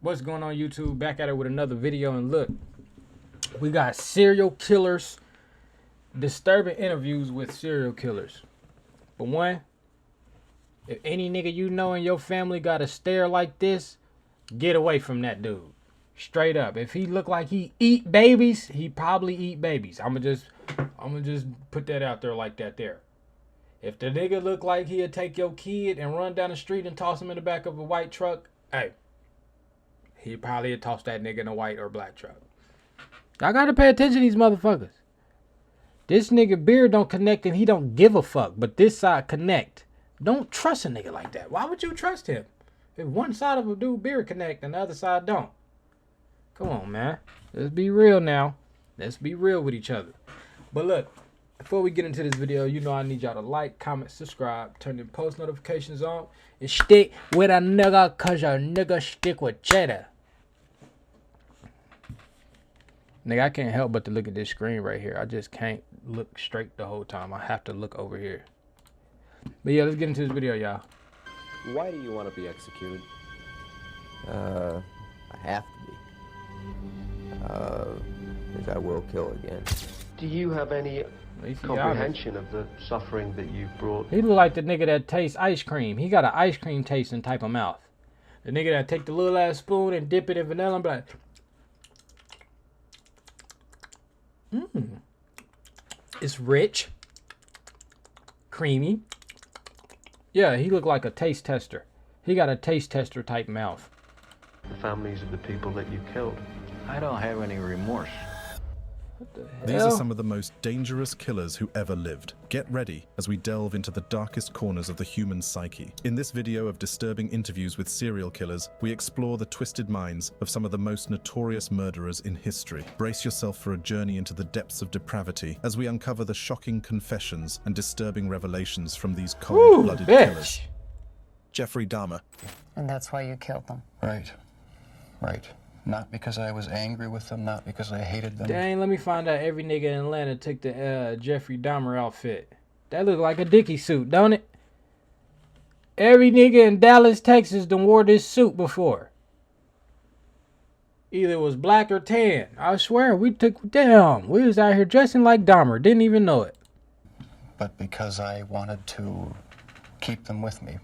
What's going on, YouTube? Back at it with another video, and look, we got serial killers, disturbing interviews with serial killers. But one, if any nigga you know in your family got a stare like this, get away from that dude. Straight up. If he look like he eat babies, he probably eat babies. I'ma just put that out there like that there. If the nigga look like he'll take your kid and run down the street and toss him in the back of a white truck, hey, he probably would toss that nigga in a white or black truck. I gotta pay attention to these motherfuckers. This nigga beard don't connect and he don't give a fuck. But this side connect. Don't trust a nigga like that. Why would you trust him? If one side of a dude beard connect and the other side don't. Come on, man. Let's be real now. Let's be real with each other. But look, before we get into this video, you know I need y'all to like, comment, subscribe, turn the post notifications on, and stick with a nigga, cause a nigga stick with cheddar. Nigga, I can't help but to look at this screen right here. I just can't look straight the whole time. I have to look over here. But yeah, let's get into this video, y'all. Why do you want to be executed? I have to be. Because I will kill again. Do you have any comprehension of the suffering that you've brought? He look like the nigga that tastes ice cream. He got an ice cream tasting type of mouth. The nigga that take the little ass spoon and dip it in vanilla and be like, it's rich, creamy. Yeah, he look like a taste tester. He got a taste tester type mouth. The families of the people that you killed. I don't have any remorse. What the hell? These are some of the most dangerous killers who ever lived. Get ready as we delve into the darkest corners of the human psyche. In this video of disturbing interviews with serial killers, we explore the twisted minds of some of the most notorious murderers in history. Brace yourself for a journey into the depths of depravity as we uncover the shocking confessions and disturbing revelations from these cold-blooded killers. Jeffrey Dahmer. And that's why you killed them? Right. Right. Not because I was angry with them, not because I hated them. Dang, let me find out every nigga in Atlanta took the Jeffrey Dahmer outfit. That look like a Dickie suit, don't it? Every nigga in Dallas, Texas done wore this suit before. Either it was black or tan. I swear, we was out here dressing like Dahmer. Didn't even know it. But because I wanted to keep them with me.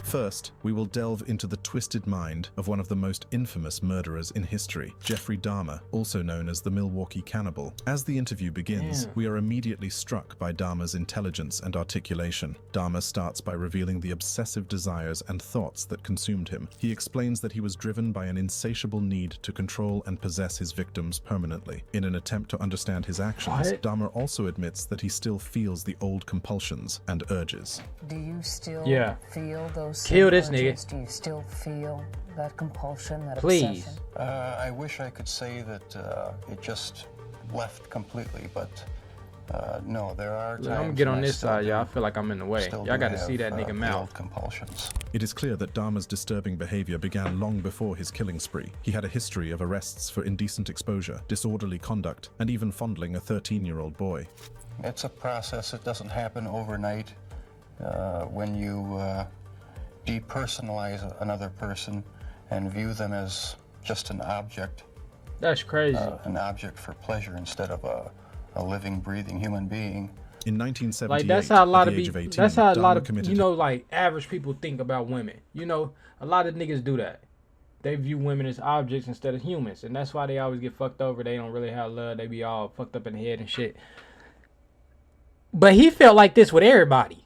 First, we will delve into the twisted mind of one of the most infamous murderers in history, Jeffrey Dahmer, also known as the Milwaukee Cannibal. As the interview begins, we are immediately struck by Dahmer's intelligence and articulation. Dahmer starts by revealing the obsessive desires and thoughts that consumed him. He explains that he was driven by an insatiable need to control and possess his victims permanently. In an attempt to understand his actions, Dahmer also admits that he still feels the old compulsions and urges. Do you still feel those Kill this nigga. Do you still feel that compulsion, that Please. obsession? I wish I could say that it just left completely, but no, there are times. I'm gonna get on when I this still side, y'all. I do- feel like I'm in the way. still Y'all do got to have, see that nigga the mouth. old compulsions. It is clear that Dahmer's disturbing behavior began long before his killing spree. He had a history of arrests for indecent exposure, disorderly conduct, and even fondling a 13-year-old boy. It's a process. It doesn't happen overnight. When you depersonalize another person and view them as just an object. That's crazy. An object for pleasure instead of a living, breathing human being. In 1978, Like that's how a lot of people, that's how a lot of like average people think about women. You know, a lot of niggas do that. They view women as objects instead of humans, and that's why they always get fucked over. They don't really have love. They be all fucked up in the head and shit. But he felt like this with everybody.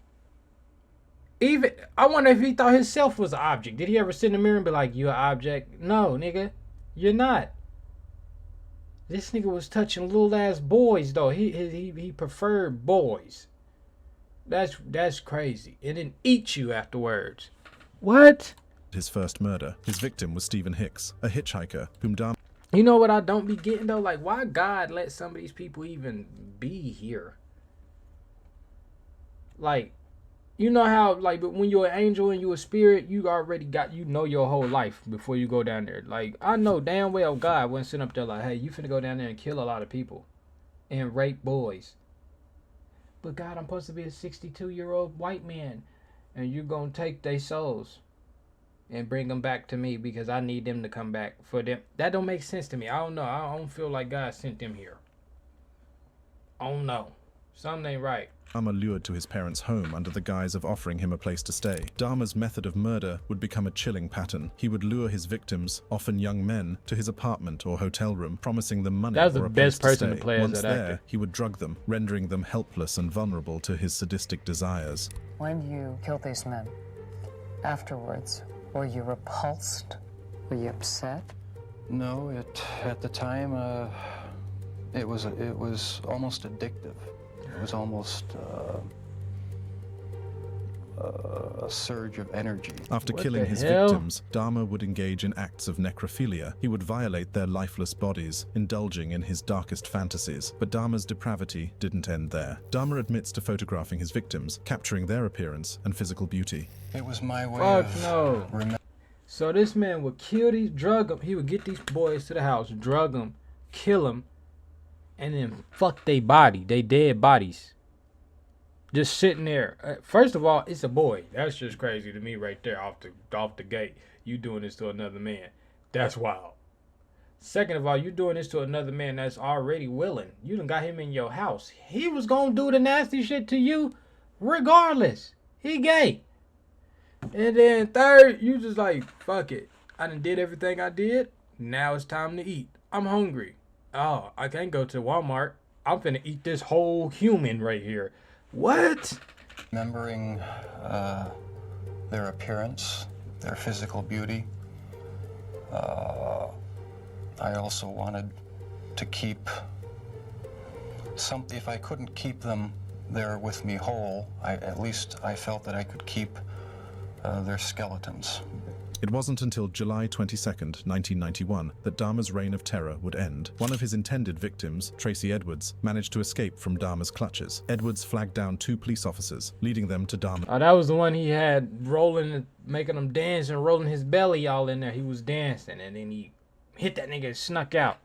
Even I wonder if he thought himself was an object. Did he ever sit in the mirror and be like, "You an object"? No, nigga, you're not. This nigga was touching little ass boys though. He preferred boys. That's crazy. And then eat you afterwards. What? His first murder. His victim was Stephen Hicks, a hitchhiker whom Dahmer. You know what I don't be getting though? Like, why God let some of these people even be here? Like, you know how, like, when you're an angel and you're a spirit, you already got, you know your whole life before you go down there. Like, I know damn well God wasn't sitting up there like, hey, you finna go down there and kill a lot of people and rape boys. But God, I'm supposed to be a 62-year-old white man and you're gonna take their souls. and bring them back to me because I need them to come back for them. That don't make sense to me. I don't know. I don't feel like God sent them here. I don't know. Something ain't right. Dahmer lured to his parents' home under the guise of offering him a place to stay. Dahmer's method of murder would become a chilling pattern. He would lure his victims, often young men, to his apartment or hotel room, promising them money That's or the a best place to person to stay. play as Once that there, actor. he would drug them, rendering them helpless and vulnerable to his sadistic desires. When you killed these men, afterwards, were you repulsed? Were you upset? No, at the time, it was almost addictive. It was almost a surge of energy. After What killing the his hell? victims, Dahmer would engage in acts of necrophilia. He would violate their lifeless bodies, indulging in his darkest fantasies. But Dahmer's depravity didn't end there. Dahmer admits to photographing his victims, capturing their appearance and physical beauty. It was my way Fuck of no. So this man would kill these, drug them. He would get these boys to the house, drug them, kill them, and then fuck they body, they dead bodies. Just sitting there. First of all, it's a boy. That's just crazy to me right there off the gate. You doing this to another man. That's wild. Second of all, you doing this to another man that's already willing. You done got him in your house. He was gonna do the nasty shit to you regardless. He gay. And then third, you just like, fuck it. I done did everything I did. Now it's time to eat. I'm hungry. Oh, I can't go to Walmart. I'm finna eat this whole human right here. What? Remembering their appearance, their physical beauty. I also wanted to keep if I couldn't keep them there with me whole, at least I felt that I could keep their skeletons. It wasn't until July 22nd, 1991, that Dahmer's reign of terror would end. One of his intended victims, Tracy Edwards, managed to escape from Dahmer's clutches. Edwards flagged down 2 police officers, leading them to Dahmer. Oh, that was the one he had rolling, making him dance and rolling his belly all in there. He was dancing, and then he hit that nigga and snuck out.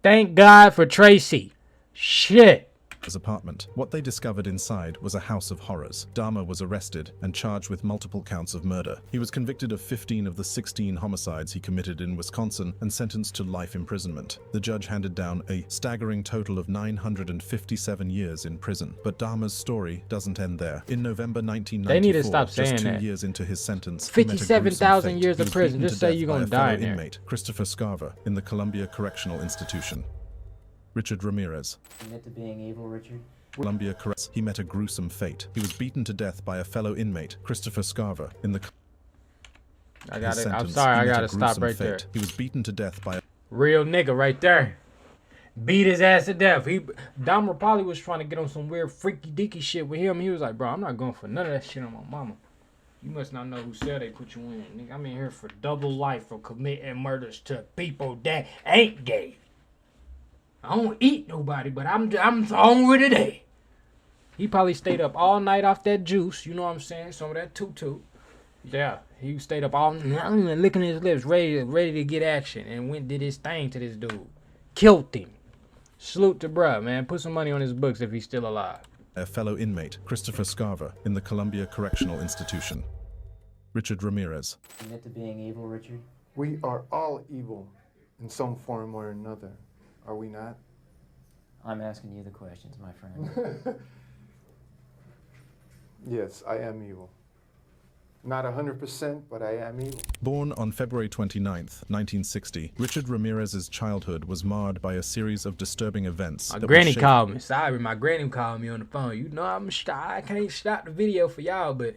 Thank God for Tracy. Shit. His apartment. What they discovered inside was a house of horrors. Dahmer was arrested and charged with multiple counts of murder. He was convicted of 15 of the 16 homicides he committed in Wisconsin and sentenced to life imprisonment. The judge handed down a staggering total of 957 years in prison. But Dahmer's story doesn't end there. In November 1994, they need to stop saying just 2 that. years into his sentence, 57,000 years of prison. Just say you're gonna die in there. Inmate Christopher Scarver in the Columbia Correctional Institution. Richard Ramirez. Admit to being evil, Richard? Columbia Correctional. He met a gruesome fate. He was beaten to death by a fellow inmate, Christopher Scarver, in the. I got it. I'm sorry. I gotta stop right there. He was beaten to death by a real nigga right there. Beat his ass to death. Dahmer probably was trying to get on some weird freaky deaky shit with him. He was like, bro, I'm not going for none of that shit on my mama. You must not know who said they put you in. Nigga, I'm in here for double life for committing murders to people that ain't gay. I don't eat nobody, but I'm hungry today. He probably stayed up all night off that juice. You know what I'm saying? Some of that tutu. Yeah, he stayed up all night licking his lips, ready to get action, and went and did his thing to this dude. Killed him. Salute to bruh, man. Put some money on his books if he's still alive. A fellow inmate, Christopher Scarver, in the Columbia Correctional Institution. Richard Ramirez. Admit to being evil, Richard? We are all evil in some form or another. Are we not? I'm asking you the questions, my friend. Yes, I am evil. Not 100%, but I am evil. Born on February 29th, 1960, Richard Ramirez's childhood was marred by a series of disturbing events. My granny called me. Sorry, my granny called me on the phone. You know I can't stop the video for y'all, but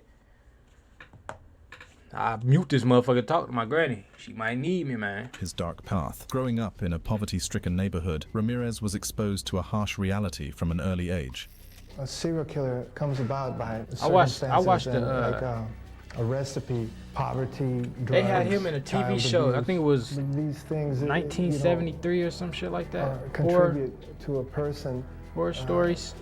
I mute this motherfucker, talk to my granny. She might need me, man. His dark path. Growing up in a poverty-stricken neighborhood, Ramirez was exposed to a harsh reality from an early age. A serial killer comes about by I watched circumstances like a recipe, poverty, drugs. They had him in a TV show. I think it was these things, 1973 or some shit like that. Contribute to a person. Horror stories.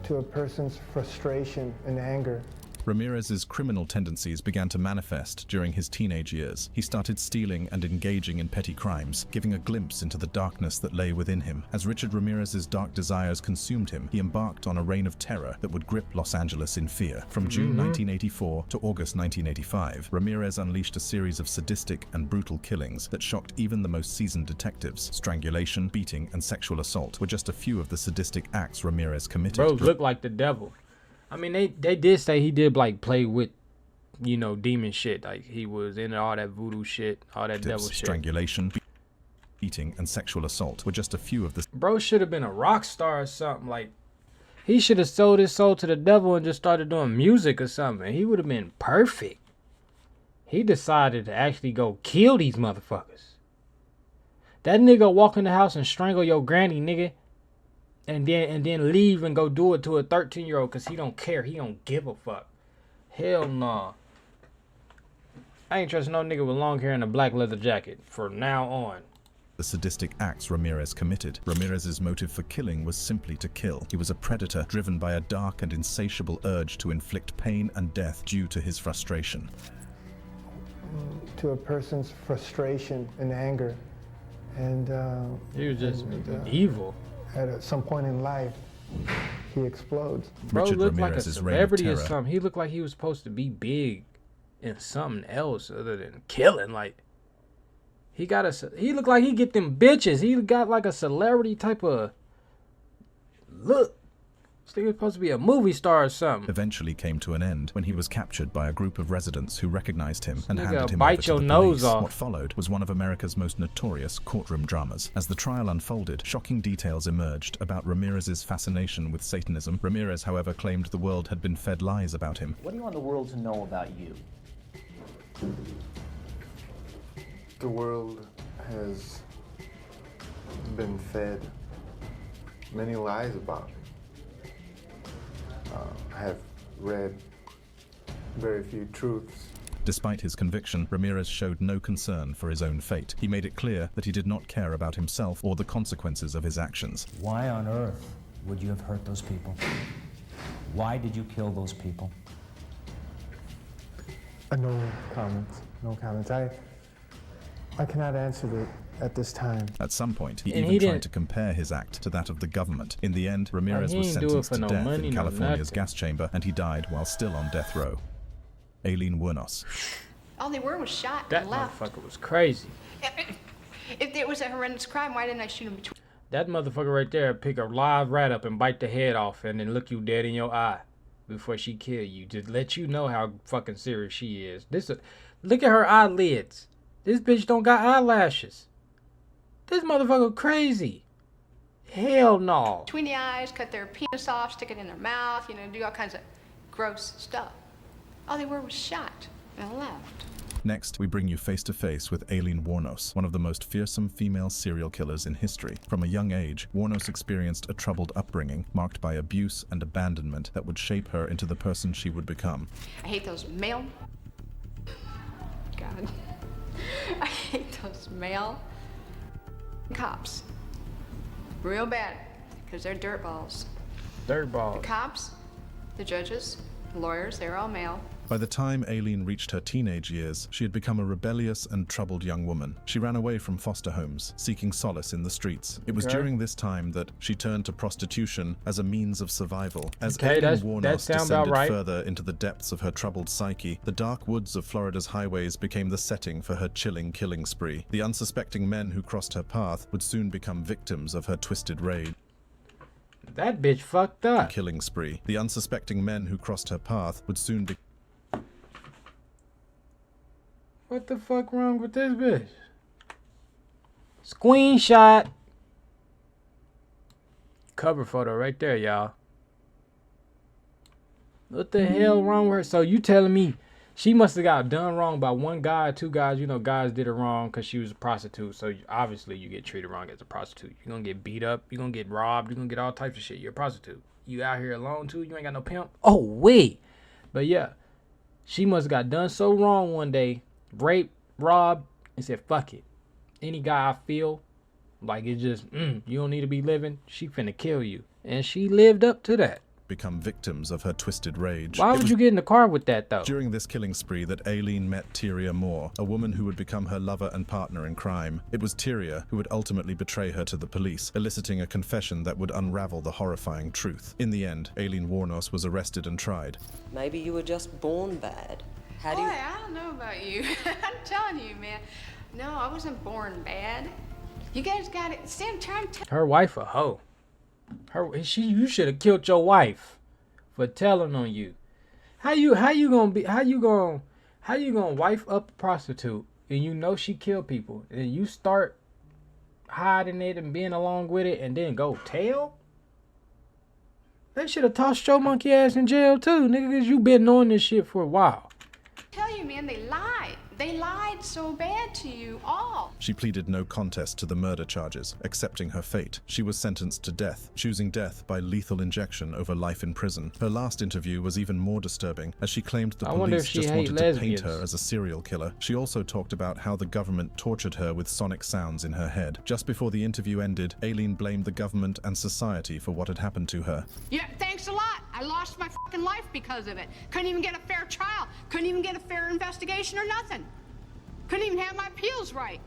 To a person's frustration and anger. Ramirez's criminal tendencies began to manifest during his teenage years. He started stealing and engaging in petty crimes, giving a glimpse into the darkness that lay within him. As Richard Ramirez's dark desires consumed him, he embarked on a reign of terror that would grip Los Angeles in fear. From June 1984 to August 1985, Ramirez unleashed a series of sadistic and brutal killings that shocked even the most seasoned detectives. Strangulation, beating, and sexual assault were just a few of the sadistic acts Ramirez committed. Bro looked like the devil. I mean, they did say he did like play with, you know, demon shit. Like he was into all that voodoo shit, all that devil shit. Strangulation, beating, and sexual assault were just a few of the... Bro should have been a rock star or something. Like, he should have sold his soul to the devil and just started doing music or something. He would have been perfect. He decided to actually go kill these motherfuckers. That nigga walk in the house and strangle your granny, nigga. And then leave and go do it to a 13-year-old because he don't care. He don't give a fuck. Hell nah. I ain't trust no nigga with long hair and a black leather jacket from now on. The sadistic acts Ramirez committed. Ramirez's motive for killing was simply to kill. He was a predator driven by a dark and insatiable urge to inflict pain and death due to his frustration. To a person's frustration and anger. And he was just evil. At some point in life, he explodes. Bro Richard looked Ramirez's like a celebrity or something. He looked like he was supposed to be big in something else other than killing. Like he looked like he get them bitches. He got like a celebrity type of look. This thing was supposed to be a movie star or something. Eventually came to an end when he was captured by a group of residents who recognized him and handed him bite over to your the nose police. off. What followed was one of America's most notorious courtroom dramas. As the trial unfolded, shocking details emerged about Ramirez's fascination with Satanism. Ramirez, however, claimed the world had been fed lies about him. What do you want the world to know about you? The world has been fed many lies about me. I have read very few truths. Despite his conviction, Ramirez showed no concern for his own fate. He made it clear that he did not care about himself or the consequences of his actions. Why on earth would you have hurt those people? Why did you kill those people? No comments. No comments. I cannot answer that at this time. At some point, he even tried to compare his act to that of the government. In the end, Ramirez was sentenced to death in California's gas chamber, and he died while still on death row. Aileen Wuornos. All they were was shot that and left. Motherfucker was crazy. If it was a horrendous crime, why didn't I shoot him between? That motherfucker right there pick a live rat up and bite the head off and then look you dead in your eye before she kill you. Just let you know how fucking serious she is. Look at her eyelids. This bitch don't got eyelashes. This motherfucker crazy. Hell no. Between the eyes, cut their penis off, stick it in their mouth, you know, do all kinds of gross stuff. All they were was shot and left. Next, we bring you face to face with Aileen Wuornos, one of the most fearsome female serial killers in history. From a young age, Wuornos experienced a troubled upbringing marked by abuse and abandonment that would shape her into the person she would become. I hate those male... God. I hate those male cops. Real bad, because they're dirtballs. Dirtballs. The cops, the judges, the lawyers, they're all male. By the time Aileen reached her teenage years, she had become a rebellious and troubled young woman. She ran away from foster homes, seeking solace in the streets. It was during this time that she turned to prostitution as a means of survival. As Aileen Wuornos descended further into the depths of her troubled psyche, the dark woods of Florida's highways became the setting for her chilling killing spree. The unsuspecting men who crossed her path would soon become victims of her twisted rage. That bitch fucked up. Killing spree. The unsuspecting men who crossed her path would soon be... What the fuck wrong with this bitch? Screenshot. Cover photo right there, y'all. What the hell wrong with her? So you telling me she must have got done wrong by one guy, two guys. You know, guys did her wrong because she was a prostitute. So obviously you get treated wrong as a prostitute. You're going to get beat up. You're going to get robbed. You're going to get all types of shit. You're a prostitute. You out here alone too. You ain't got no pimp. Oh, wait. But yeah, she must have got done so wrong one day. Rape, robbed, and said, fuck it. Any guy I feel like it's just, you don't need to be living, she finna kill you. And she lived up to that. become victims of her twisted rage. Why would you get in the car with that, though? During this killing spree that Aileen met Trvn Moore, a woman who would become her lover and partner in crime. It was Trvn who would ultimately betray her to the police, eliciting a confession that would unravel the horrifying truth. In the end, Aileen Wuornos was arrested and tried. Maybe you were just born bad. Boy, I don't know about you. I'm telling you, man. No, I wasn't born bad. You guys got it. Stand trying to Her wife a hoe. You should have killed your wife for telling on you. How you gonna wife up a prostitute and you know she killed people and you start hiding it and being along with it and then go tell? They should have tossed your monkey ass in jail too, nigga, because you been knowing this shit for a while. tell you, man, they lied. They lied so bad to you all. She pleaded no contest to the murder charges, accepting her fate. She was sentenced to death, choosing death by lethal injection over life in prison. Her last interview was even more disturbing, as she claimed the police just wanted to paint her as a serial killer. She also talked about how the government tortured her with sonic sounds in her head. Just before the interview ended, Aileen blamed the government and society for what had happened to her. Yeah, thanks a lot. I lost my fucking life because of it. Couldn't even get a fair trial. Couldn't even get a fair investigation or nothing. Couldn't even have my appeals right.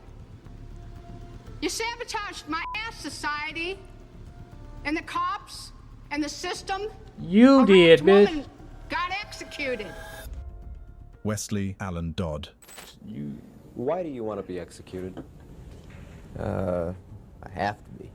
You sabotaged my ass, society, and the cops, and the system. You did, bitch. Got executed. Wesley Allen Dodd. Why do you want to be executed? I have to be.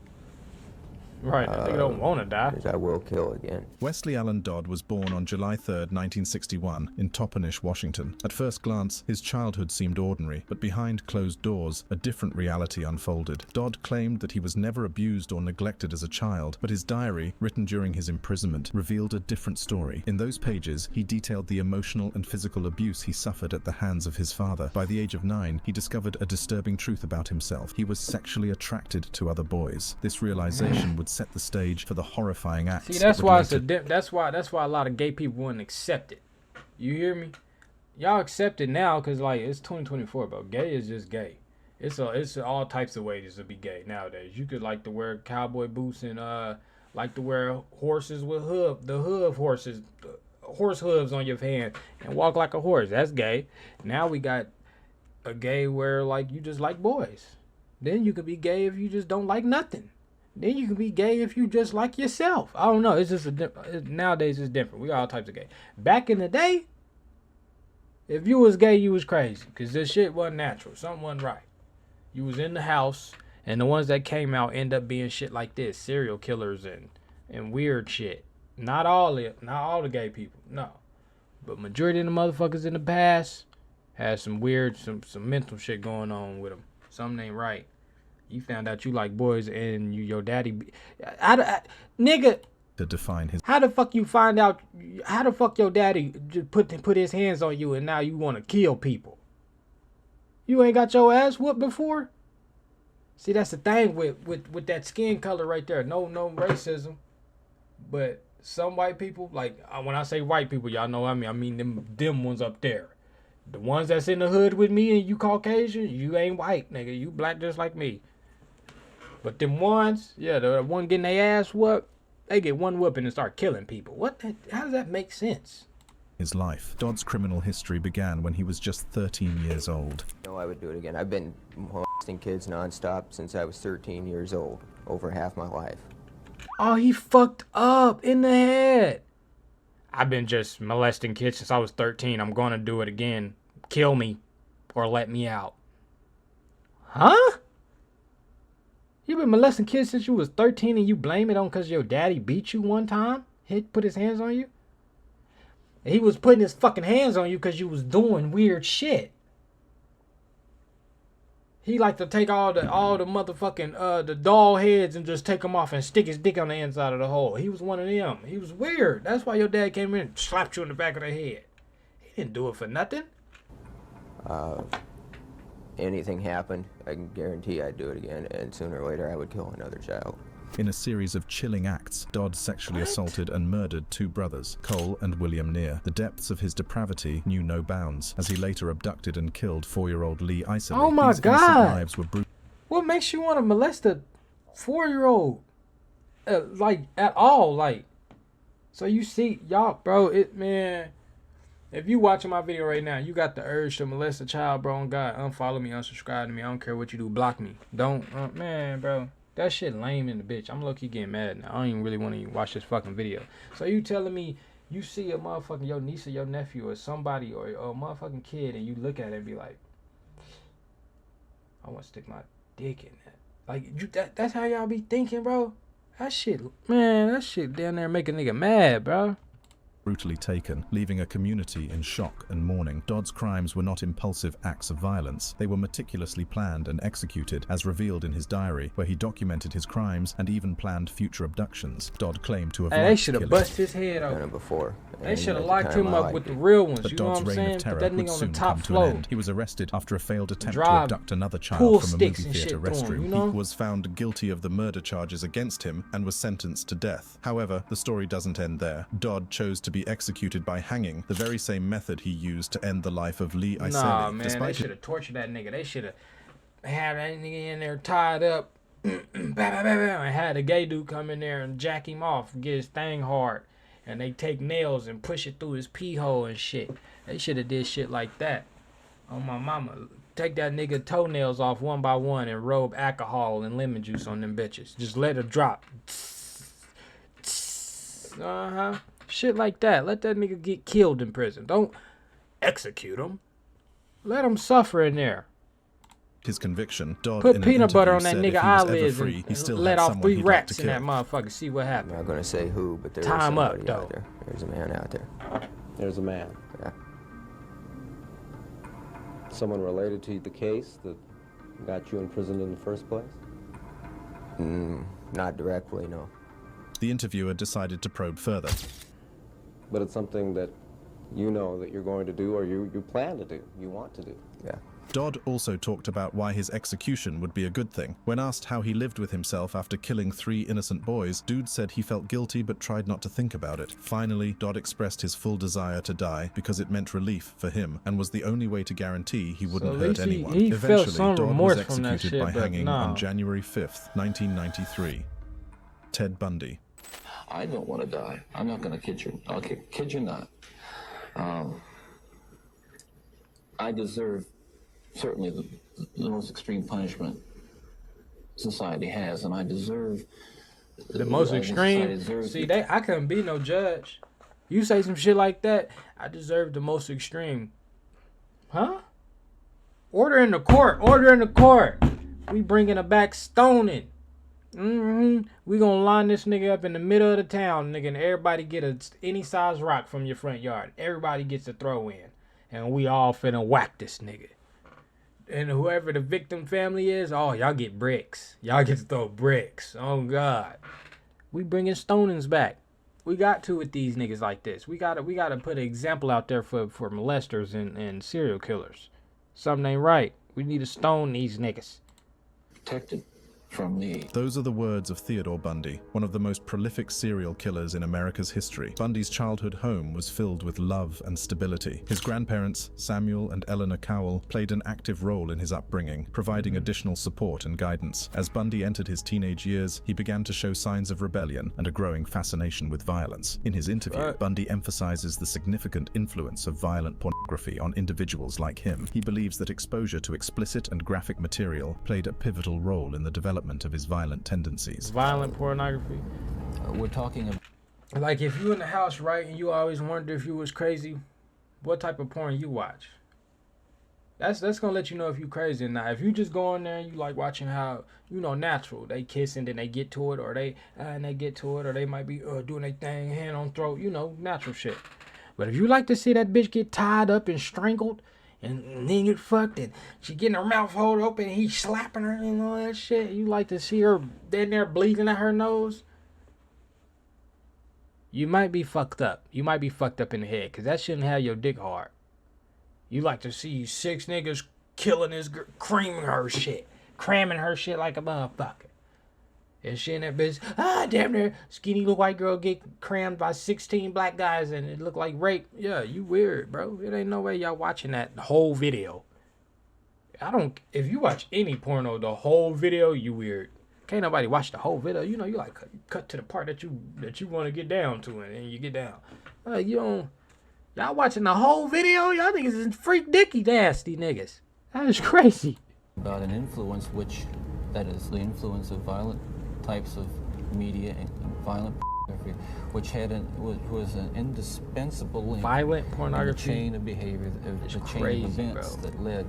Right, they don't want to die. Because I will kill again. Wesley Allen Dodd was born on July 3rd, 1961, in Toppenish, Washington. At first glance, his childhood seemed ordinary, but behind closed doors, a different reality unfolded. Dodd claimed that he was never abused or neglected as a child, but his diary, written during his imprisonment, revealed a different story. In those pages, he detailed the emotional and physical abuse he suffered at the hands of his father. By the age of 9, he discovered a disturbing truth about himself. He was sexually attracted to other boys. This realization would set the stage for the horrifying acts. See, that's why that's why a lot of gay people wouldn't accept it. You hear me? Y'all accept it now because like it's 2024, bro. Gay is just gay. It's all types of ways to be gay nowadays. You could like to wear cowboy boots and like to wear horses with horse hooves on your hand and walk like a horse. That's gay. Now we got a gay where like you just like boys. Then you could be gay if you just don't like nothing. Then you can be gay if you just like yourself. I don't know. It's just nowadays it's different. We got all types of gay. Back in the day, if you was gay, you was crazy because this shit wasn't natural. Something wasn't right. You was in the house, and the ones that came out end up being shit like this, serial killers and weird shit. Not all the gay people, no, but majority of the motherfuckers in the past had some weird, some mental shit going on with them. Something ain't right. You found out you like boys and your daddy... nigga... To define his... How the fuck you find out... How the fuck your daddy just put his hands on you and now you want to kill people? You ain't got your ass whooped before? See, that's the thing with that skin color right there. No racism. But some white people, like when I say white people, y'all know what I mean. I mean them ones up there. The ones that's in the hood with me and you Caucasian, you ain't white, nigga. You black just like me. But them ones, yeah, the one getting their ass whooped, they get one whooping and start killing people. How does that make sense? His life. Dodd's criminal history began when he was just 13 years old. No, I would do it again. I've been molesting kids nonstop since I was 13 years old, over half my life. Oh, he fucked up in the head. I've been just molesting kids since I was 13. I'm gonna do it again. Kill me or let me out. Huh? You been molesting kids since you was 13 and you blame it on because your daddy beat you one time? Put his hands on you? He was putting his fucking hands on you because you was doing weird shit. He like to take all the motherfucking the doll heads and just take them off and stick his dick on the inside of the hole. He was one of them. He was weird. That's why your dad came in and slapped you in the back of the head. He didn't do it for nothing. Anything happened, I can guarantee I'd do it again, and sooner or later I would kill another child. In a series of chilling acts, Dodd sexually assaulted and murdered 2 brothers, Cole and William Neer. The depths of his depravity knew no bounds, as he later abducted and killed 4-year-old Lee Iserly. Oh my God! Lives were brutal. What makes you want to molest a 4-year-old? Like, at all? Like, So you see, y'all, bro, man, if you watching my video right now, you got the urge to molest a child, bro, on God, unfollow me, unsubscribe to me. I don't care what you do, block me. Don't, man, bro. That shit lame in the bitch. I'm low-key getting mad now. I don't even really want to watch this fucking video. So you telling me you see a motherfucking your niece or your nephew or somebody or a motherfucking kid and you look at it and be like, I want to stick my dick in that. Like, that's how y'all be thinking, bro? That shit, man, that shit down there make a nigga mad, bro. Brutally taken, leaving a community in shock and mourning. Dodd's crimes were not impulsive acts of violence. They were meticulously planned and executed, as revealed in his diary, where he documented his crimes and even planned future abductions. Dodd claimed to have they should have busted his head off before. They should have locked him up with the real ones. But You know what Dodd's I'm reign saying? of terror Put that would nigga on soon the top come to floor. an end. He was arrested after a failed attempt to Drive abduct another child pool from a sticks movie and theater shit through him, restroom. you know? He was found guilty of the murder charges against him and was sentenced to death. However, the story doesn't end there. Dodd chose to be executed by hanging, the very same method he used to end the life of Lee Iseli. Nah, man, they should have tortured that nigga. They should have had that nigga in there tied up and had a gay dude come in there and jack him off, get his thing hard. And they take nails and push it through his pee hole and shit. They should have did shit like that. Oh, my mama. Take that nigga toenails off one by one and rub alcohol and lemon juice on them bitches. Just let it drop. Shit like that. Let that nigga get killed in prison. Don't execute him. Let him suffer in there. His conviction, Dodd Put in peanut an butter on interview that said nigga if he was eyelids ever free, he and still let had off someone 3 he'd like rats to in that kill. motherfucker. See what happens. I'm not going to say who, but there is Time up, somebody though. out there. There's a man out there. There's a man. Yeah. Someone related to the case that got you imprisoned in the first place? Not directly, no. The interviewer decided to probe further. But it's something that you know that you're going to do or you plan to do, you want to do. Yeah. Dodd also talked about why his execution would be a good thing. When asked how he lived with himself after killing 3 innocent boys, Dude said he felt guilty but tried not to think about it. Finally, Dodd expressed his full desire to die because it meant relief for him and was the only way to guarantee he wouldn't hurt anyone. he felt some Dodd remorse was from that executed shit, by but hanging nah. on January 5th, 1993. Ted Bundy. I don't want to die. I'm not going to kid you. Okay, kid you not. I deserve certainly the most extreme punishment society has, and I deserve the most extreme. See, I couldn't be no judge. You say some shit like that, I deserve the most extreme. Huh? Order in the court. Order in the court. We bringing it back stoning. We gonna line this nigga up in the middle of the town, nigga, and everybody get any size rock from your front yard. Everybody gets a throw in, and we all finna whack this nigga. And whoever the victim family is, oh, y'all get bricks. Y'all get to throw bricks. Oh God, we bringing stonings back. We got to with these niggas like this. We gotta put an example out there for molesters and serial killers. Something ain't right. We need to stone these niggas. Protected from me. Those are the words of Theodore Bundy, one of the most prolific serial killers in America's history. Bundy's childhood home was filled with love and stability. His grandparents, Samuel and Eleanor Cowell, played an active role in his upbringing, providing additional support and guidance. As Bundy entered his teenage years, he began to show signs of rebellion and a growing fascination with violence. In his interview, Bundy emphasizes the significant influence of violent pornography on individuals like him. He believes that exposure to explicit and graphic material played a pivotal role in the development of his violent tendencies. Violent pornography. We're talking about, like, if you in the house, right, and you always wonder if you was crazy, what type of porn you watch? That's gonna let you know if you crazy or not. If you just go in there and you like watching how, you know, natural, they kiss and then they get to it, or they get to it, or they might be doing their thing, hand on throat, you know, natural shit. But if you like to see that bitch get tied up and strangled, and then get fucked, and she getting her mouth hold open, and he slapping her and all that shit. You like to see her in there bleeding at her nose. You might be fucked up. You might be fucked up in the head, because that shouldn't have your dick hard. You like to see 6 niggas killing this girl, cramming her shit like a motherfucker. And shit in that bitch, damn near skinny little white girl get crammed by 16 black guys and it look like rape. Yeah, you weird, bro. It ain't no way y'all watching that whole video. If you watch any porno, the whole video, you weird. Can't nobody watch the whole video. You know, you like cut to the part that you want to get down to, and you get down. You don't. Y'all watching the whole video? Y'all niggas is freak dicky nasty niggas. That is crazy. About an influence, that is the influence of violent types of media and violent pornography, which was an indispensable link. Violent pornography. In the chain of behavior, the chain of events that led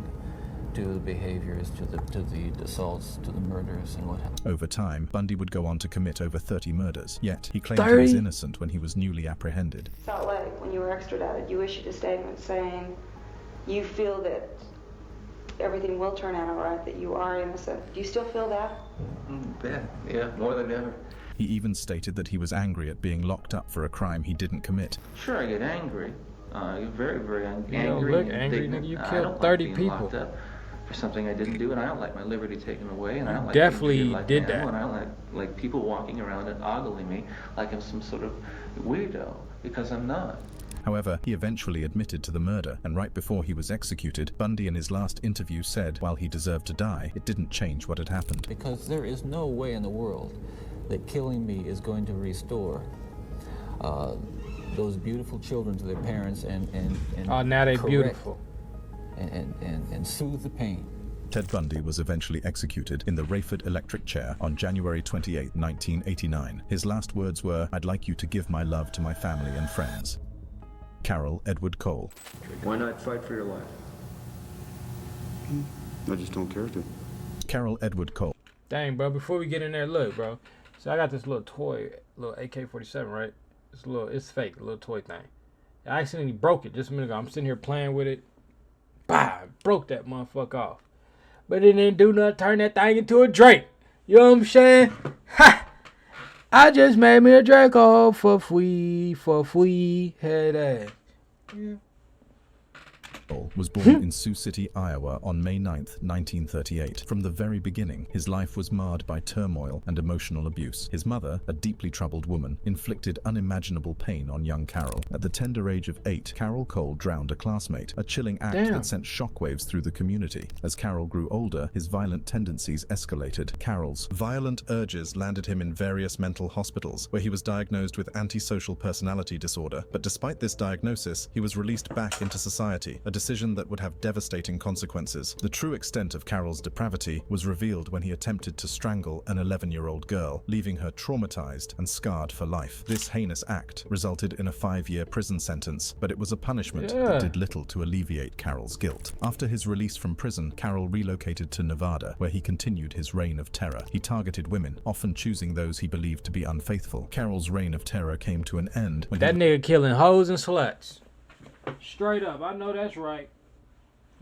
to the behaviors, to the assaults, to the murders, and what happened. Over time, Bundy would go on to commit over 30 murders, yet he claimed he was innocent when he was newly apprehended. Salt Lake, when you were extradited, you issued a statement saying you feel that everything will turn out all right, that you are innocent. Do you still feel that? Yeah, more than ever. He even stated that he was angry at being locked up for a crime he didn't commit. Sure, I get angry. Very, very angry. You don't look angry, nigga. You killed 30 people. For something I didn't do, and I don't like my liberty taken away, and I don't like definitely being like did an animal, that. and I don't like people walking around and ogling me like I'm some sort of weirdo, because I'm not. However, he eventually admitted to the murder, and right before he was executed, Bundy in his last interview said while he deserved to die, it didn't change what had happened. Because there is no way in the world that killing me is going to restore those beautiful children to their parents and oh, now they're correct beautiful. And soothe the pain. Ted Bundy was eventually executed in the Rayford electric chair on January 28, 1989. His last words were, "I'd like you to give my love to my family and friends." Carol Edward Cole. Why not fight for your life? I just don't care to. Carol Edward Cole. Dang, bro, before we get in there, look, bro. So I got this little toy, little AK-47, right? It's fake, a little toy thing. I accidentally broke it just a minute ago. I'm sitting here playing with it. Bah! Broke that motherfucker off. But it didn't do nothing, turn that thing into a Drake. You know what I'm saying? Ha! I just made me a Drake off for free. Hey, that. Yeah. Was born in Sioux City, Iowa on May 9th, 1938. From the very beginning, his life was marred by turmoil and emotional abuse. His mother, a deeply troubled woman, inflicted unimaginable pain on young Carol. At the tender age of 8, Carol Cole drowned a classmate, a chilling act that sent shockwaves through the community. As Carol grew older, his violent tendencies escalated. Carol's violent urges landed him in various mental hospitals, where he was diagnosed with antisocial personality disorder. But despite this diagnosis, he was released back into society, a decision that would have devastating consequences. The true extent of Carol's depravity was revealed when he attempted to strangle an 11-year-old girl, leaving her traumatized and scarred for life. This heinous act resulted in a 5-year prison sentence, but it was a punishment that did little to alleviate Carol's guilt. After his release from prison, Carol relocated to Nevada, where he continued his reign of terror. He targeted women, often choosing those he believed to be unfaithful. Carol's reign of terror came to an end when that nigga killing hoes and sluts. Straight up, I know that's right.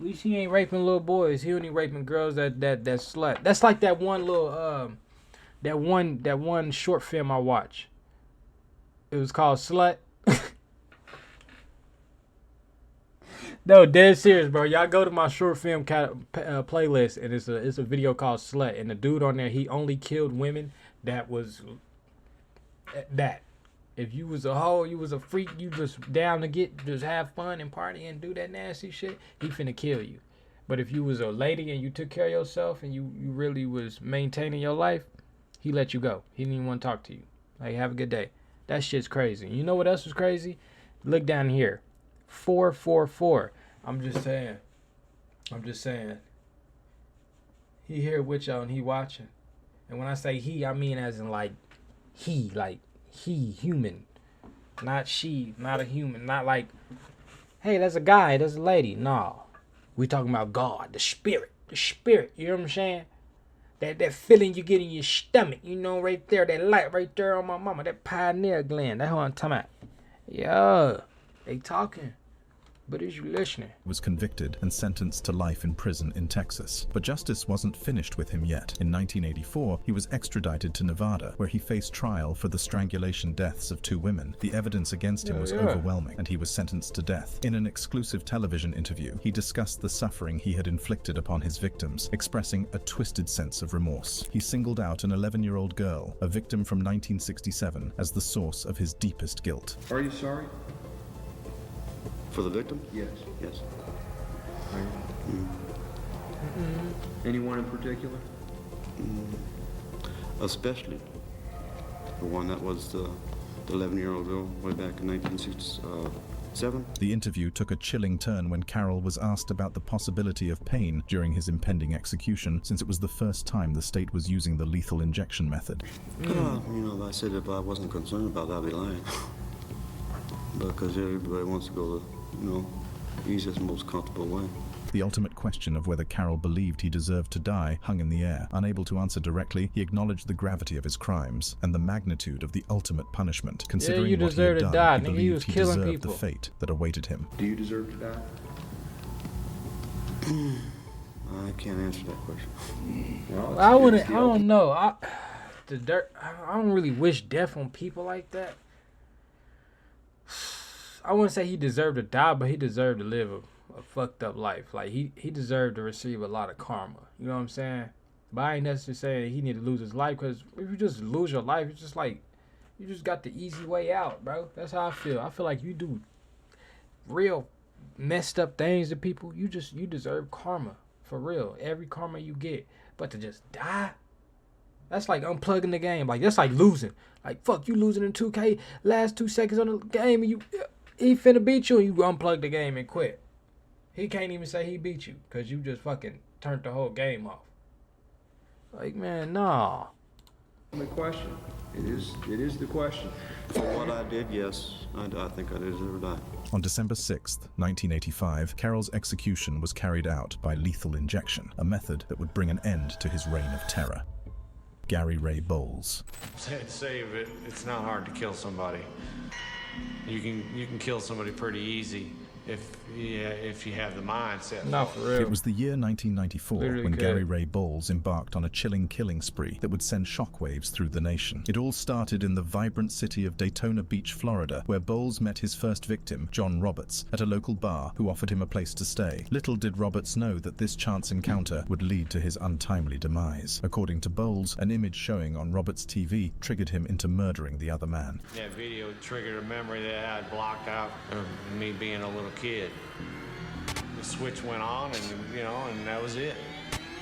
At least he ain't raping little boys. He only raping girls that slut. That's like that one little that one short film I watched. It was called Slut. No, dead serious, bro. Y'all go to my short film playlist, and it's a video called Slut, and the dude on there, he only killed women that was that. If you was a hoe, you was a freak, you just down to just have fun and party and do that nasty shit, he finna kill you. But if you was a lady and you took care of yourself and you really was maintaining your life, he let you go. He didn't even want to talk to you. Like, have a good day. That shit's crazy. You know what else was crazy? Look down here. 444. I'm just saying. He here with y'all and he watching. And when I say he, I mean as in like he, human, not she, not a human, not like, hey, that's a guy, that's a lady. No, we talking about God, the spirit, you know what I'm saying? That feeling you get in your stomach, you know, right there, that light right there on my mama, that pineal gland, that's what I'm talking about. Yeah, they talking. But is you listening? Was convicted and sentenced to life in prison in Texas. But justice wasn't finished with him yet. In 1984, he was extradited to Nevada, where he faced trial for the strangulation deaths of 2 women. The evidence against him was overwhelming, and he was sentenced to death. In an exclusive television interview, he discussed the suffering he had inflicted upon his victims, expressing a twisted sense of remorse. He singled out an 11-year-old girl, a victim from 1967, as the source of his deepest guilt. Are you sorry? For the victim? Yes. Yes. Are you? Anyone in particular? especially the one that was the 11-year-old girl way back in 1967. The interview took a chilling turn when Carroll was asked about the possibility of pain during his impending execution, since it was the first time the state was using the lethal injection method. You know, if I said if I wasn't concerned about that, I'd be lying. Because everybody wants to go the, you know, easiest, most comfortable way. The ultimate question of whether Carroll believed he deserved to die hung in the air. Unable to answer directly, he acknowledged the gravity of his crimes and the magnitude of the ultimate punishment. Considering you what he had deserve to done, die. he Nigga, he believed was he killing deserved people. the fate that awaited him. Do you deserve to die? I can't answer that question. Well, I wouldn't. I don't know. I don't really wish death on people like that. I wouldn't say he deserved to die, but he deserved to live a fucked up life. Like he deserved to receive a lot of karma. You know what I'm saying? But I ain't necessarily saying he need to lose his life, because if you just lose your life, it's just like you just got the easy way out, bro. That's how I feel. I feel like you do real messed up things to people, you deserve karma. For real. Every karma you get. But to just die, that's like unplugging the game. Like, that's like losing. Like, fuck, you losing in 2K, last 2 seconds on the game, and he finna beat you, and you unplug the game and quit. He can't even say he beat you, because you just fucking turned the whole game off. Like, man, nah. The question. It is the question. For what I did, yes, I think I deserve to die. On December 6th, 1985, Carroll's execution was carried out by lethal injection, a method that would bring an end to his reign of terror. Gary Ray Bowles. It's not hard to kill somebody. You can kill somebody pretty easy if you have the mindset. Not for real. It was the year 1994 Literally when could. Gary Ray Bowles embarked on a chilling killing spree that would send shockwaves through the nation. It all started in the vibrant city of Daytona Beach, Florida, where Bowles met his first victim, John Roberts, at a local bar who offered him a place to stay. Little did Roberts know that this chance encounter would lead to his untimely demise. According to Bowles, an image showing on Roberts' TV triggered him into murdering the other man. That video triggered a memory that I had blocked out of me being a little kid. The switch went on, and that was it.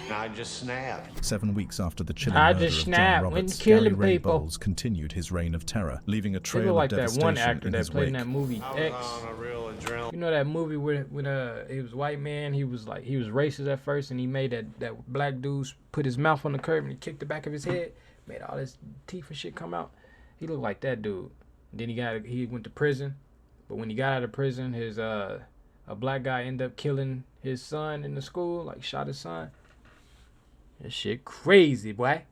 And I just snapped. 7 weeks after the chilling I murder just of John snapped, Roberts, went killing Gary Ray people. Bowles continued his reign of terror, leaving a They trail look of like that devastation one actor in that his played in wake. that movie I X. was on a real adrenaline. You know that movie when he was a white man, he was racist at first, and he made that black dude put his mouth on the curb and he kicked the back of his head, made all his teeth and shit come out. He looked like that dude. Then he went to prison, but when he got out of prison, his a black guy ended up killing his son in the school, like shot his son. That shit crazy, boy.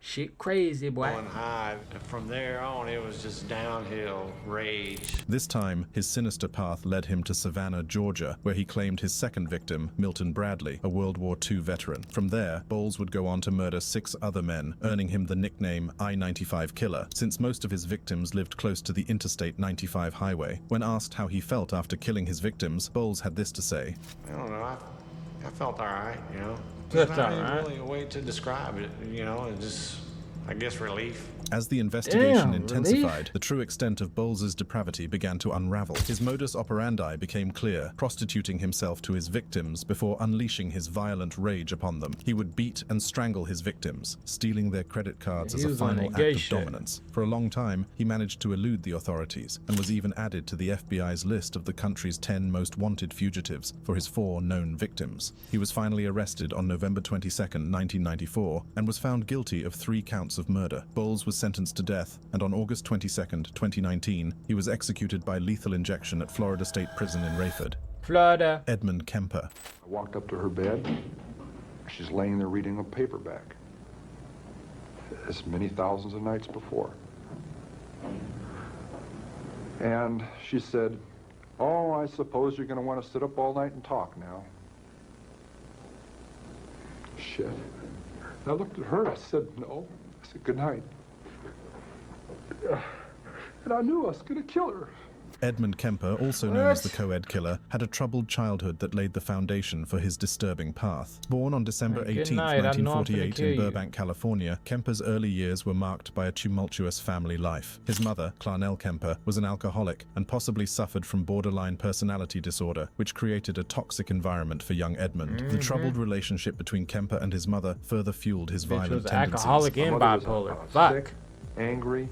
Shit crazy, boy. Going high. From there on, it was just downhill rage. This time, his sinister path led him to Savannah, Georgia, where he claimed his second victim, Milton Bradley, a World War II veteran. From there, Bowles would go on to murder 6 other men, earning him the nickname I-95 Killer, since most of his victims lived close to the Interstate 95 highway. When asked how he felt after killing his victims, Bowles had this to say. I don't know. I felt all right, That's There's not all right. really a way to describe it, it just, I guess, relief. As the investigation Damn, intensified, relief. the true extent of Bowles's depravity began to unravel. His modus operandi became clear, prostituting himself to his victims before unleashing his violent rage upon them. He would beat and strangle his victims, stealing their credit cards He as a was on final that act gay of shit. dominance. For a long time, he managed to elude the authorities and was even added to the FBI's list of the country's 10 most wanted fugitives for his 4 known victims. He was finally arrested on November 22, 1994, and was found guilty of 3 counts of murder. Bowles was sentenced to death, and on August 22, 2019, he was executed by lethal injection at Florida State Prison in Rayford. Florida. Edmund Kemper. I walked up to her bed. She's laying there reading a paperback, as many thousands of nights before. And she said, "Oh, I suppose you're going to want to sit up all night and talk now." Shit. And I looked at her and I said, "No." I said, "Good night." And I knew I was going to kill her. Edmund Kemper, also known as the co-ed killer, had a troubled childhood that laid the foundation for his disturbing path. Born on December 18, 1948 in Burbank, California, Kemper's early years were marked by a tumultuous family life. His mother, Clarnell Kemper, was an alcoholic and possibly suffered from borderline personality disorder, which created a toxic environment for young Edmund. The troubled relationship between Kemper and his mother further fueled his violent tendencies. Alcoholic and bipolar. Sick, angry,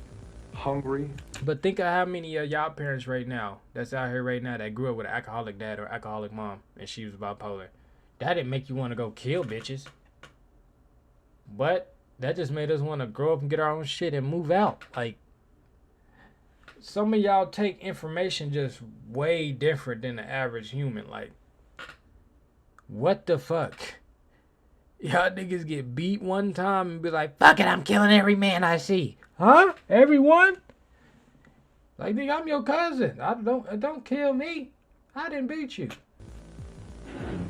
hungry. But think of how many of y'all parents right now that's out here right now that grew up with an alcoholic dad or alcoholic mom and she was bipolar. That didn't make you want to go kill bitches. But that just made us want to grow up and get our own shit and move out. Like, some of y'all take information just way different than the average human. Like, what the fuck? Y'all niggas get beat one time and be like, fuck it, I'm killing every man I see. Huh? Everyone? Like, nigga, I'm your cousin. Don't kill me. I didn't beat you.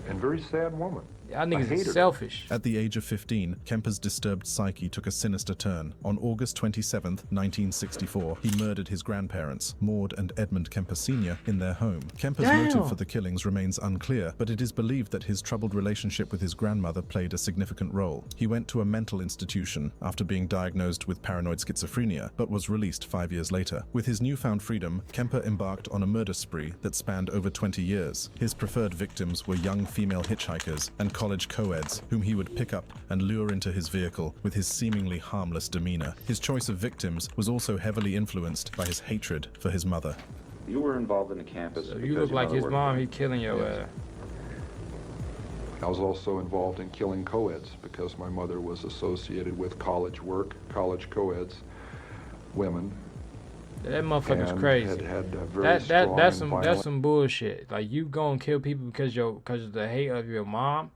And very sad woman. Y'all niggas is selfish. At the age of 15, Kemper's disturbed psyche took a sinister turn. On August 27, 1964, he murdered his grandparents, Maud and Edmund Kemper Sr., in their home. Kemper's motive for the killings remains unclear, but it is believed that his troubled relationship with his grandmother played a significant role. He went to a mental institution after being diagnosed with paranoid schizophrenia, but was released 5 years later. With his newfound freedom, Kemper embarked on a murder spree that spanned over 20 years. His preferred victims were young female hitchhikers and college co-eds, whom he would pick up and lure into his vehicle with his seemingly harmless demeanor. His choice of victims was also heavily influenced by his hatred for his mother. You were involved in the campus. So you look like his mom, he killing your ass. I was also involved in killing co-eds because my mother was associated with college work, college co-eds, women. That motherfucker's crazy. That's some bullshit. Like, you gonna kill people because of the hate of your mom.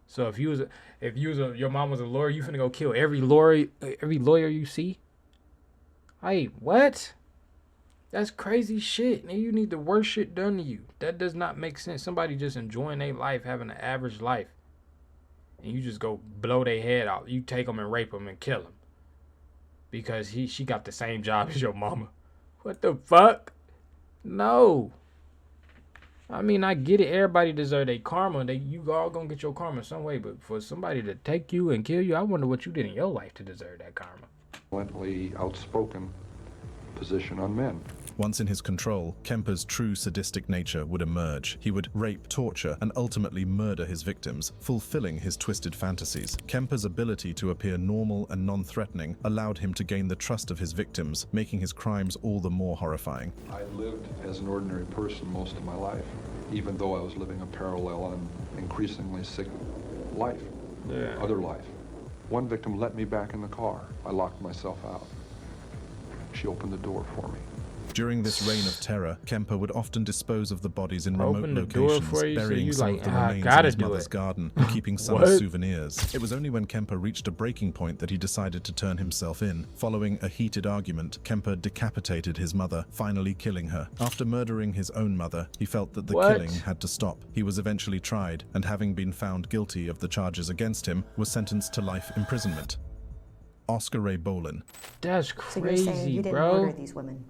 So if your mom was a lawyer, you finna go kill every lawyer you see? Hey, what? That's crazy shit. And you need the worst shit done to you. That does not make sense. Somebody just enjoying their life, having an average life, and you just go blow their head out. You take them and rape them and kill them because she got the same job as your mama. What the fuck? No. I mean, I get it. Everybody deserves their karma. You all gonna get your karma some way. But for somebody to take you and kill you, I wonder what you did in your life to deserve that karma. Bluntly outspoken position on men. Once in his control, Kemper's true sadistic nature would emerge. He would rape, torture, and ultimately murder his victims, fulfilling his twisted fantasies. Kemper's ability to appear normal and non-threatening allowed him to gain the trust of his victims, making his crimes all the more horrifying. I lived as an ordinary person most of my life, even though I was living a parallel and increasingly sick life, other life. One victim let me back in the car. I locked myself out. She opened the door for me. During this reign of terror, Kemper would often dispose of the bodies in remote locations, burying some of the remains in his mother's garden and keeping some as souvenirs. It was only when Kemper reached a breaking point that he decided to turn himself in. Following a heated argument, Kemper decapitated his mother, finally killing her. After murdering his own mother, he felt that the killing had to stop. He was eventually tried, and having been found guilty of the charges against him, was sentenced to life imprisonment. Oscar Ray Bolan. That's crazy, so you're saying you didn't bro. Murder these women?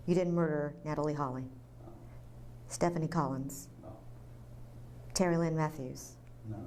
You didn't murder Natalie Hawley, Stephanie Collins, Terry Lynn Matthews? No,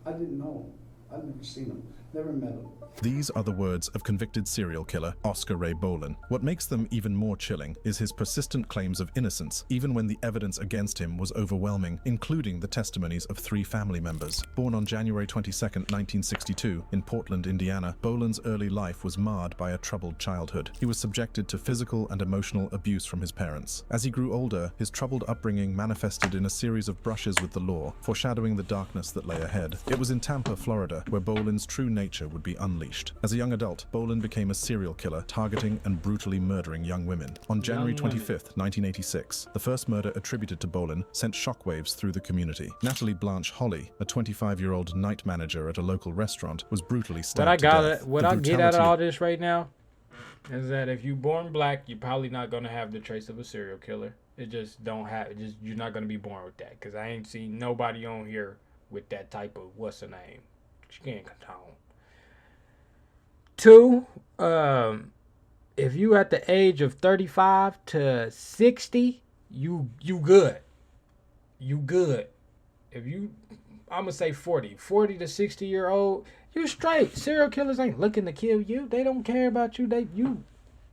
I didn't know. I've never seen them, never met them. These are the words of convicted serial killer Oscar Ray Bolan. What makes them even more chilling is his persistent claims of innocence, even when the evidence against him was overwhelming, including the testimonies of 3 family members. Born on January 22, 1962, in Portland, Indiana, Bolan's early life was marred by a troubled childhood. He was subjected to physical and emotional abuse from his parents. As he grew older, his troubled upbringing manifested in a series of brushes with the law, foreshadowing the darkness that lay ahead. It was in Tampa, Florida, where Bolan's true nature would be unleashed. As a young adult, Bolan became a serial killer, targeting and brutally murdering young women. On January 25, 1986, the first murder attributed to Bolan sent shockwaves through the community. Natalie Blanche Holly, a 25-year-old night manager at a local restaurant, was brutally stabbed to death. What I get out of all this right now is that if you're born black, you're probably not going to have the trace of a serial killer. It just don't have, you're not going to be born with that. Because I ain't seen nobody on here with that type of, what's the name? Skin tone. 2, if you at the age of 35 to 60, you good. You good. If you, I'm gonna say 40 to 60-year-old, you straight. Serial killers ain't looking to kill you. They don't care about you. You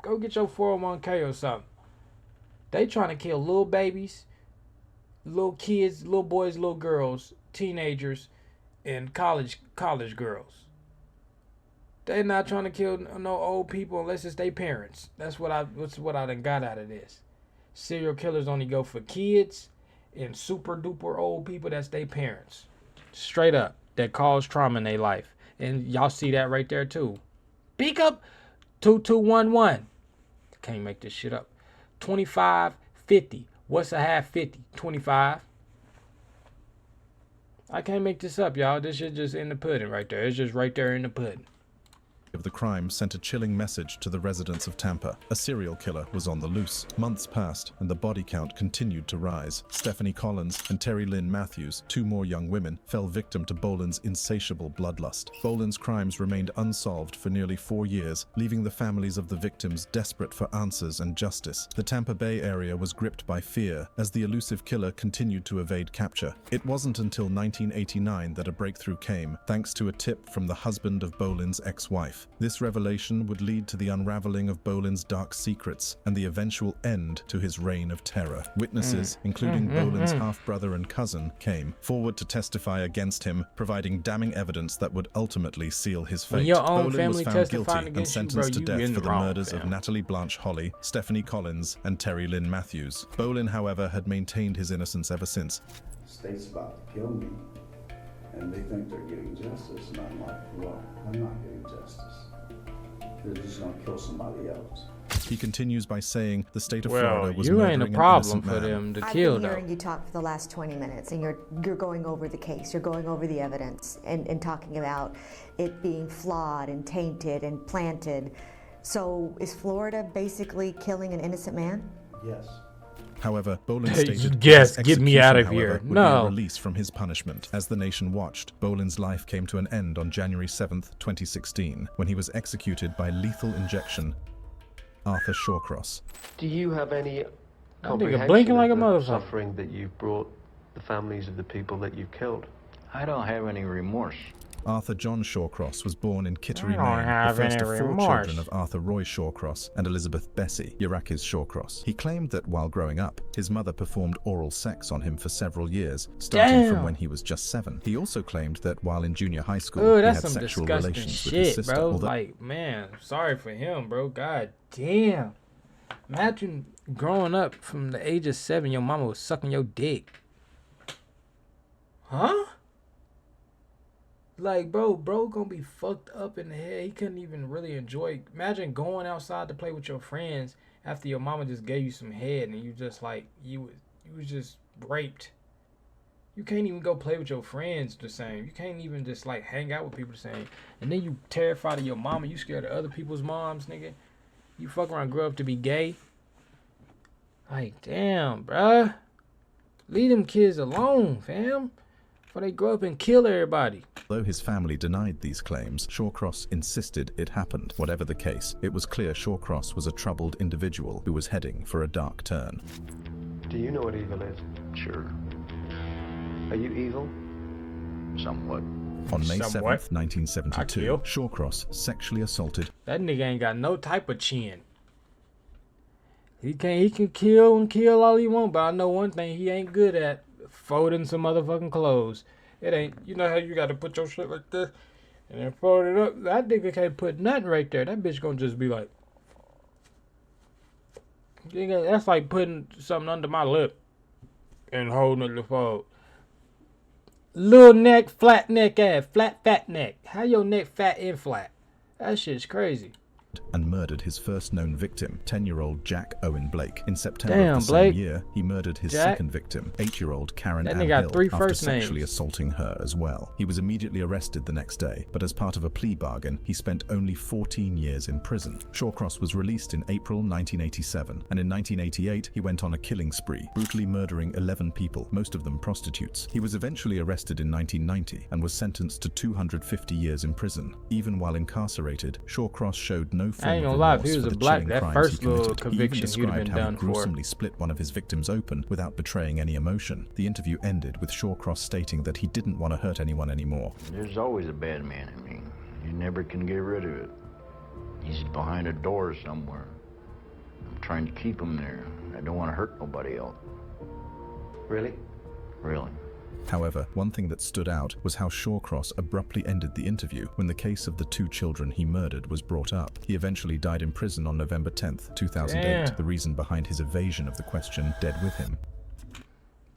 go get your 401k or something. They trying to kill little babies, little kids, little boys, little girls, teenagers, and college girls. They not trying to kill no old people unless it's their parents. That's what I done got out of this. Serial killers only go for kids and super duper old people. That's their parents. Straight up. That cause trauma in their life. And y'all see that right there too. Speak up. 2211. Can't make this shit up. 2550. What's a half 50? 25. I can't make this up, y'all. This shit just in the pudding right there. It's just right there in the pudding. Of the crime sent a chilling message to the residents of Tampa. A serial killer was on the loose. Months passed and the body count continued to rise. Stephanie Collins and Terry Lynn Matthews, 2 more young women, fell victim to Bolan's insatiable bloodlust. Bolan's crimes remained unsolved for nearly 4 years, leaving the families of the victims desperate for answers and justice. The Tampa Bay area was gripped by fear as the elusive killer continued to evade capture. It wasn't until 1989 that a breakthrough came, thanks to a tip from the husband of Bolan's ex-wife. This revelation would lead to the unraveling of Bolan's dark secrets and the eventual end to his reign of terror. Witnesses, including Bolan's half-brother and cousin, came forward to testify against him, providing damning evidence that would ultimately seal his fate. Bolan was found guilty and sentenced to death for the murders of Natalie Blanche Holly, Stephanie Collins, and Terry Lynn Matthews. Bolan, however, had maintained his innocence ever since. The state's about to kill me, and they think they're getting justice, and I'm like, well, I'm not getting justice. They're just gonna kill somebody else. He continues by saying the state of Florida was you murdering ain't a problem an for innocent man. them to I've kill, been though. hearing you talk for the last 20 minutes, and you're going over the case. You're going over the evidence and talking about it being flawed and tainted and planted. So is Florida basically killing an innocent man? Yes. However, Bolan stated yes, his get me out of execution, here. however, would No. be a release from his punishment. As the nation watched, Bolan's life came to an end on January 7th, 2016, when he was executed by lethal injection. Arthur Shawcross. Do you have any nigga comprehension blinking like of a the motherfucker. suffering that you've brought the families of the people that you've killed? I don't have any remorse. Arthur John Shawcross was born in Kittery, I don't Maine, the have first any of 4 remorse. children of Arthur Roy Shawcross and Elizabeth Bessie, Yarakis Shawcross. He claimed that while growing up, his mother performed oral sex on him for several years, starting from when he was just 7. He also claimed that while in junior high school, Oh, he that's had some sexual disgusting relations with his shit, sister. bro. although- Like, man, sorry for him, bro. God damn. Imagine growing up from the age of 7, your mama was sucking your dick. Huh? Like, bro gonna be fucked up in the head. He couldn't even really enjoy. Imagine going outside to play with your friends after your mama just gave you some head and you just like, you was just raped. You can't even go play with your friends the same. You can't even just like hang out with people the same. And then you terrified of your mama. You scared of other people's moms, nigga. You fuck around, grow up to be gay. Like, damn, bruh. Leave them kids alone, fam. Before they grow up and kill everybody. Though his family denied these claims, Shawcross insisted it happened. Whatever the case, it was clear Shawcross was a troubled individual who was heading for a dark turn. Do you know what evil is? Sure. Are you evil? Somewhat. On May 7th, Somewhat. 1972, Shawcross sexually assaulted. That nigga ain't got no type of chin. He can kill all he want, but I know one thing he ain't good at. Folding some motherfucking clothes. It ain't, you know how you gotta put your shit like this and then fold it up? That nigga can't put nothing right there. That bitch gonna just be like, that's like putting something under my lip and holding it to fold. Little neck, flat neck ass, flat fat neck. How your neck fat and flat? That shit's crazy. And murdered his first known victim, 10-year-old Jack Owen Blake. In September Damn, of the Blake. same year, he murdered his Jack. second victim, 8-year-old Karen That Ann nigga got Hill, 3 after first sexually names. assaulting her as well. He was immediately arrested the next day, but as part of a plea bargain, he spent only 14 years in prison. Shawcross was released in April 1987, and in 1988, he went on a killing spree, brutally murdering 11 people, most of them prostitutes. He was eventually arrested in 1990 and was sentenced to 250 years in prison. Even while incarcerated, Shawcross showed no no I form ain't of gonna lie, if remorse he was for a the black, chilling that crimes first he little committed. He even conviction, you'd have described been how done he for. gruesomely split one of his victims open without betraying any emotion. The interview ended with Shawcross stating that he didn't want to hurt anyone anymore. There's always a bad man in me. You never can get rid of it. He's behind a door somewhere. I'm trying to keep him there. I don't want to hurt nobody else. Really? Really. However, one thing that stood out was how Shawcross abruptly ended the interview when the case of the 2 children he murdered was brought up. He eventually died in prison on November 10th, 2008. Damn. The reason behind his evasion of the question, dead with him.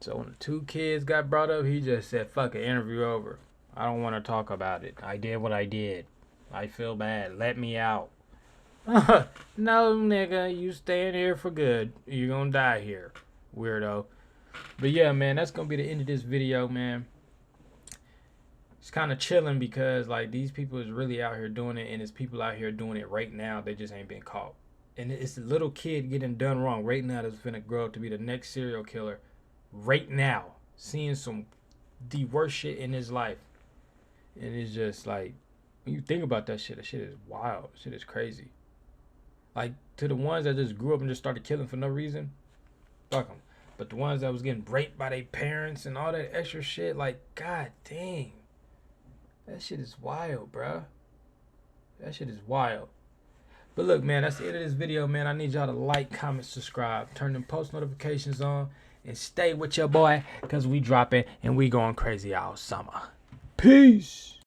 So when the 2 kids got brought up, he just said, fuck it, interview over. I don't want to talk about it. I did what I did. I feel bad. Let me out. No, nigga, you staying here for good. You're gonna die here, weirdo. But yeah, man, that's gonna be the end of this video, man. It's kind of chilling because like these people is really out here doing it, and it's people out here doing it right now. They just ain't been caught, and it's a little kid getting done wrong right now that's finna grow up to be the next serial killer right now, seeing the worst shit in his life. And it's just like, when you think about that shit is wild. Shit is crazy. Like, to the ones that just grew up and just started killing for no reason, fuck them. But the ones that was getting raped by their parents and all that extra shit, like, god dang. That shit is wild, bruh. That shit is wild. But look, man, that's the end of this video, man. I need y'all to like, comment, subscribe, turn them post notifications on, and stay with your boy, because we dropping and we going crazy all summer. Peace.